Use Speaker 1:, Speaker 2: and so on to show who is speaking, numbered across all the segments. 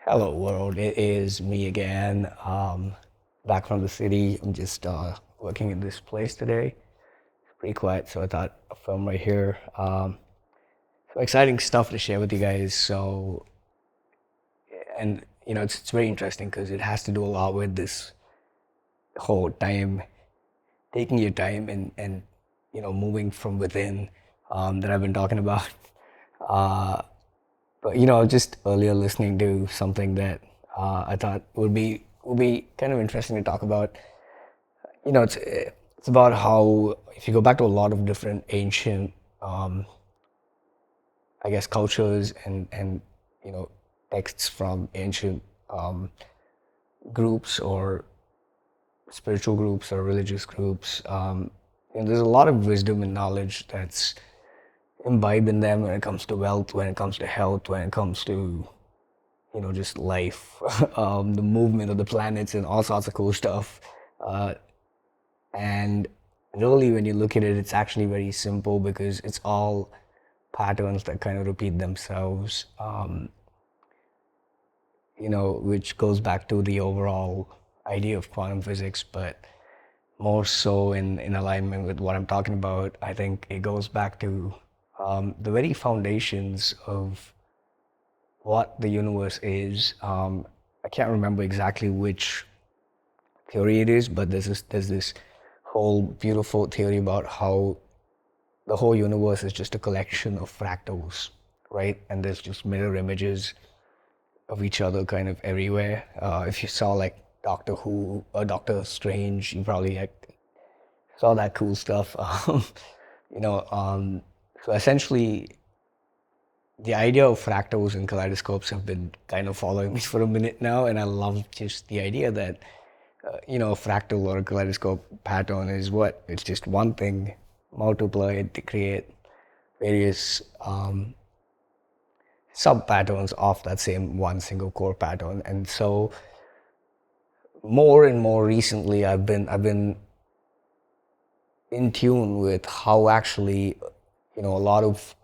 Speaker 1: Hello, world. It is me again. Back from the city. I'm just working in this place today. It's pretty quiet, so I thought I'll film right here. Some exciting stuff to share with you guys. And it's very interesting because it has to do a lot with this whole time, taking your time and moving from within that I've been talking about. Uh, but just earlier listening to something that I thought would be kind of interesting to talk about. It's about how if you go back to a lot of different ancient, um, I guess, cultures and texts from ancient um, groups or spiritual groups or religious groups. There's a lot of wisdom and knowledge that's imbibed in them when it comes to wealth, when it comes to health, when it comes to just life, the movement of the planets, and all sorts of cool stuff. Uh, and really, when you look at it, it's actually very simple because it's all patterns that kind of repeat themselves, which goes back to the overall idea of quantum physics, but more so in alignment with what I'm talking about. I think it goes back to the very foundations of what the universe is. I can't remember exactly which theory it is, but there's this whole beautiful theory about how the whole universe is just a collection of fractals, right? And there's just mirror images of each other kind of everywhere. If you saw like Doctor Who or Doctor Strange, you probably like saw that cool stuff. You know, um, so essentially, the idea of fractals and kaleidoscopes have been kind of following me for a minute now, and I love just the idea that a fractal or a kaleidoscope pattern is what? It's just one thing multiplied to create various sub patterns of that same one single core pattern. And so more and more recently, I've been in tune with how actually a lot of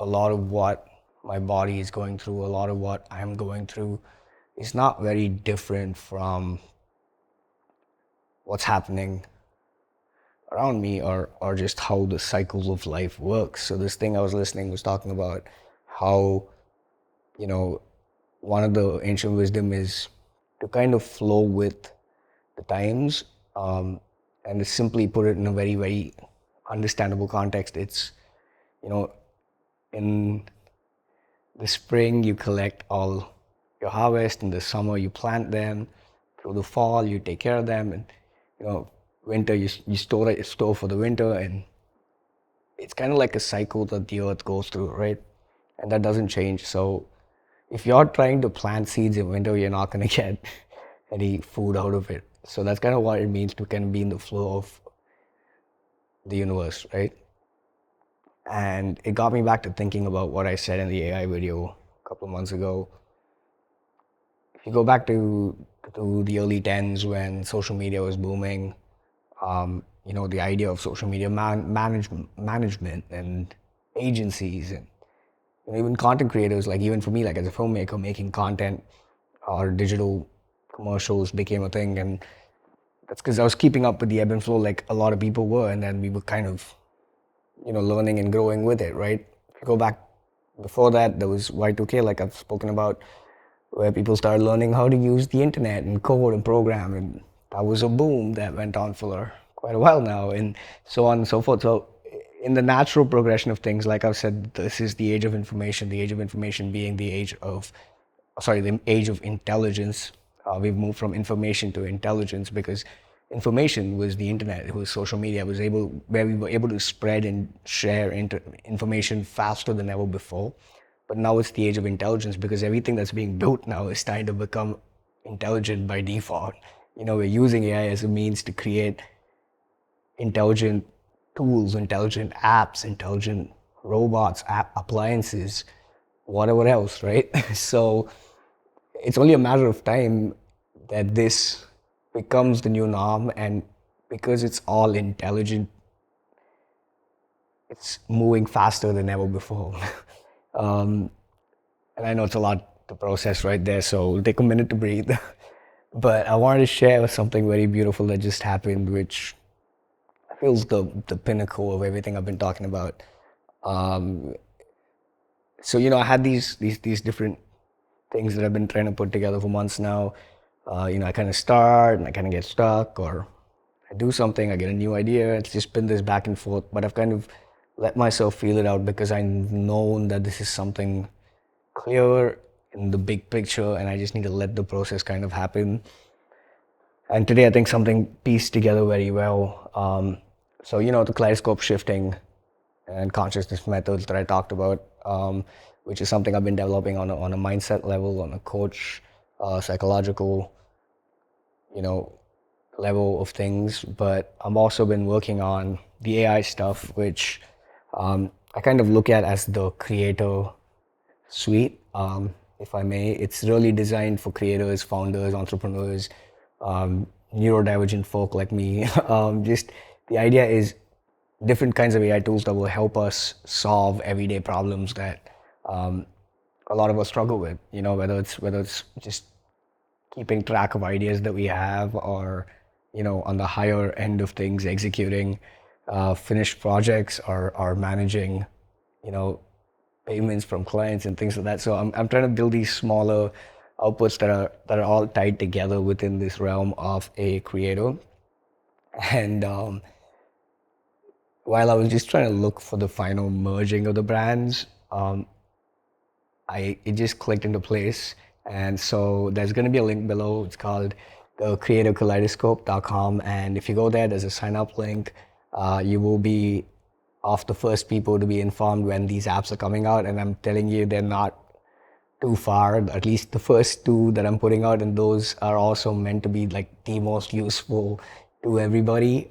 Speaker 1: what my body is going through, a lot of what I'm going through is not very different from what's happening around me or just how the cycles of life works. So this thing I was listening was talking about how, you know, one of the ancient wisdom is to kind of flow with the times, and to simply put it in a very, very understandable context. It's, you know, in the spring you collect all your harvest, in the summer you plant them, through the fall you take care of them, and you know winter you store for the winter, and it's kind of like a cycle that the earth goes through, right? And that doesn't change. So if you're trying to plant seeds in winter, you're not going to get any food out of it. So that's kind of what it means to kind of be in the flow of the universe, right? And it got me back to thinking about what I said in the AI video a couple of months ago. If you go back to the early tens when social media was booming, the idea of social media management and agencies and even content creators, like even for me, like as a filmmaker, making content or digital commercials became a thing, and that's because I was keeping up with the ebb and flow like a lot of people were, and then we were kind of learning and growing with it, right? If you go back before that, there was Y2K, like I've spoken about, where people started learning how to use the internet and code and program, and that was a boom that went on for quite a while now, and so on and so forth. So in the natural progression of things, like I've said, this is the age of information, the age of information being the age of intelligence. We've moved from information to intelligence because information was the internet, it was social media, where we were able to spread and share information faster than ever before. But now it's the age of intelligence because everything that's being built now is starting to become intelligent by default. We're using AI as a means to create intelligent tools, intelligent apps, intelligent robots, appliances, whatever else, right? So it's only a matter of time that this becomes the new norm, and because it's all intelligent, it's moving faster than ever before. um, and I know it's a lot the process right there. So it'll take a minute to breathe. But I wanted to share something very beautiful that just happened, which feels the pinnacle of everything I've been talking about. Um, so I had these different things that I've been trying to put together for months now. I kind of start and I kind of get stuck, or I do something, I get a new idea. It's just been this back and forth, but I've kind of let myself feel it out because I've known that this is something clear in the big picture, and I just need to let the process kind of happen. And today, I think something pieced together very well. The kaleidoscope shifting and consciousness methods that I talked about, which is something I've been developing on a mindset level, on a coach, psychological, you know, level of things. But I've also been working on the AI stuff, which I kind of look at as the creator suite, if I may. It's really designed for creators, founders, entrepreneurs, neurodivergent folk like me. Just the idea is different kinds of AI tools that will help us solve everyday problems that a lot of us struggle with. Whether it's just keeping track of ideas that we have, or on the higher end of things, executing finished projects, or managing you know payments from clients and things like that. So I'm trying to build these smaller outputs that are all tied together within this realm of a creator. And while I was just trying to look for the final merging of the brands, it just clicked into place. And so there's going to be a link below. It's called the creatorkaleidoscope.com. And if you go there, there's a sign up link. You will be of the first people to be informed when these apps are coming out. And I'm telling you, they're not too far. At least the first two that I'm putting out, and those are also meant to be like the most useful to everybody,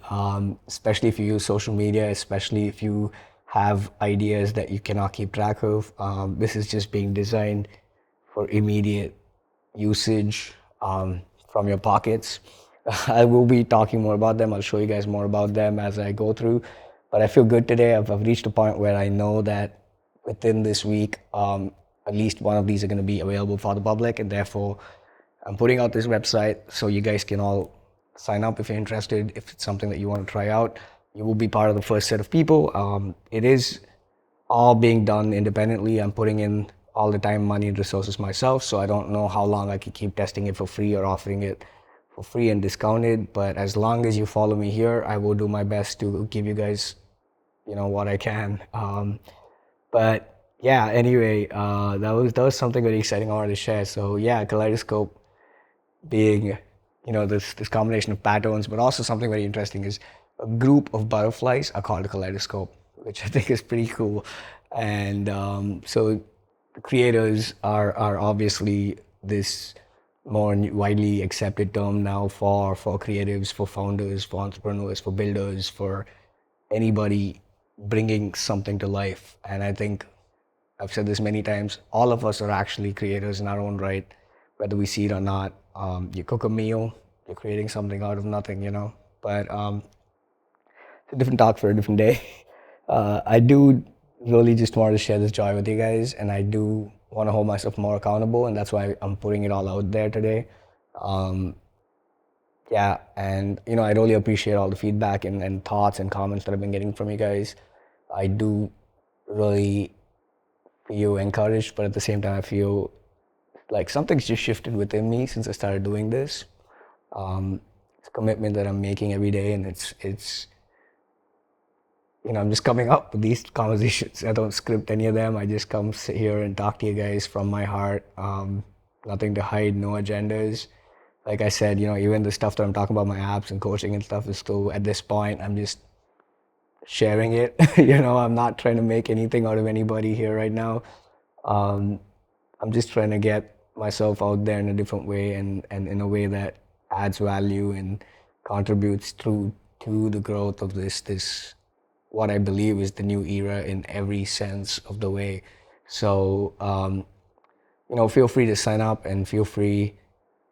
Speaker 1: especially if you use social media, especially if you have ideas that you cannot keep track of. This is just being designed for immediate usage from your pockets. I will be talking more about them. I'll show you guys more about them as I go through. But I feel good today. I've reached a point where I know that within this week, at least one of these are going to be available for the public, and therefore I'm putting out this website so you guys can all sign up if you're interested. If it's something that you want to try out, you will be part of the first set of people. It is all being done independently. I'm putting in all the time, money, and resources myself, so I don't know how long I could keep testing it for free or offering it for free and discounted. But as long as you follow me here, I will do my best to give you guys, what I can. But yeah, anyway, that was something very exciting I wanted to share. So yeah, Kaleidoscope being, this combination of patterns, but also something very interesting is a group of butterflies are called a kaleidoscope, which I think is pretty cool. And so the creators are obviously this more widely accepted term now for creatives, for founders, for entrepreneurs, for builders, for anybody bringing something to life. And I think I've said this many times, all of us are actually creators in our own right, whether we see it or not. You cook a meal, you're creating something out of nothing. But it's a different talk for a different day. I do really just want to share this joy with you guys, and I do want to hold myself more accountable, and that's why I'm putting it all out there today. Um, yeah, and I really appreciate all the feedback and thoughts and comments that I've been getting from you guys. I do really feel encouraged, but at the same time, I feel like something's just shifted within me since I started doing this. It's a commitment that I'm making every day, and it's I'm just coming up with these conversations. I don't script any of them. I just come sit here and talk to you guys from my heart. Nothing to hide, no agendas. Like I said, even the stuff that I'm talking about, my apps and coaching and stuff, is still at this point, I'm just sharing it. I'm not trying to make anything out of anybody here right now. Um, I'm just trying to get myself out there in a different way, and in a way that adds value and contributes to the growth of this what I believe is the new era in every sense of the way. So feel free to sign up, and feel free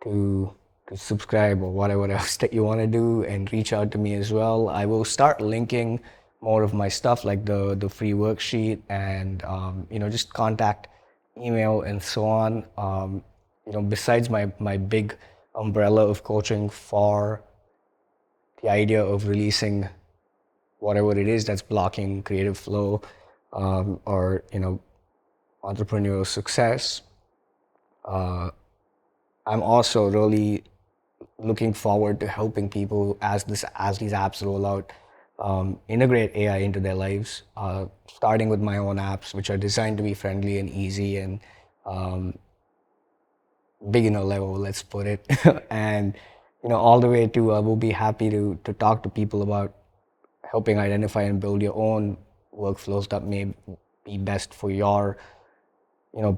Speaker 1: to subscribe, or whatever else that you want to do, and reach out to me as well. I will start linking more of my stuff, like the free worksheet, and just contact email, and so on. Besides my big umbrella of coaching for the idea of releasing whatever it is that's blocking creative flow, or entrepreneurial success, I'm also really looking forward to helping people as these apps roll out, integrate AI into their lives. Starting with my own apps, which are designed to be friendly and easy and beginner level, let's put it, and all the way to we'll be happy to talk to people about helping identify and build your own workflows that may be best for your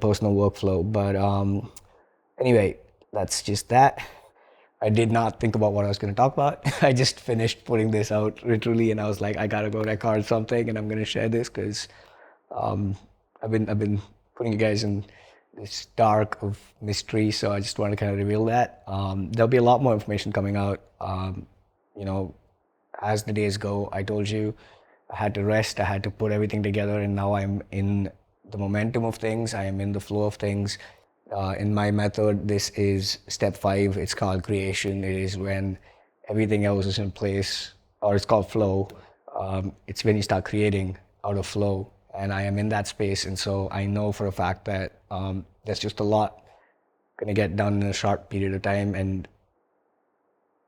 Speaker 1: personal workflow. But anyway, that's just that. I did not think about what I was going to talk about. I just finished putting this out literally, and I was like, I gotta go record something, and I'm going to share this because um, I've been putting you guys in this dark of mystery, so I just want to kind of reveal that. There'll be a lot more information coming out. You know, as the days go, I told you I had to rest, I had to put everything together, and now I'm in the momentum of things, I am in the flow of things. In my method, this is step five. It's called creation. It is when everything else is in place, or it's called flow. It's when you start creating out of flow, and I am in that space, and so I know for a fact that there's just a lot gonna get done in a short period of time, and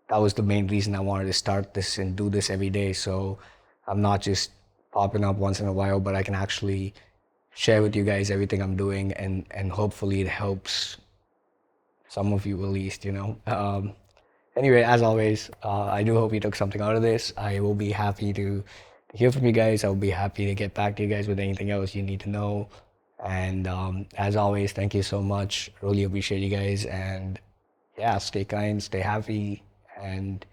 Speaker 1: that was the main reason I wanted to start this and do this every day. So I'm not just popping up once in a while, but I can actually share with you guys everything I'm doing, and hopefully it helps some of you at least, Anyway, as always, I do hope you took something out of this. I will be happy to hear from you guys. I'll be happy to get back to you guys with anything else you need to know. And as always, thank you so much. Really appreciate you guys. And yeah, stay kind, stay happy, and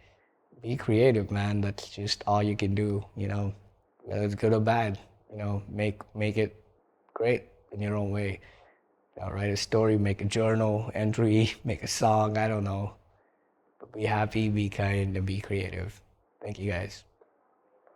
Speaker 1: be creative, man. That's just all you can do, whether it's good or bad. Make it great in your own way. Write a story, make a journal entry, make a song. I don't know. But be happy, be kind, and be creative. Thank you guys.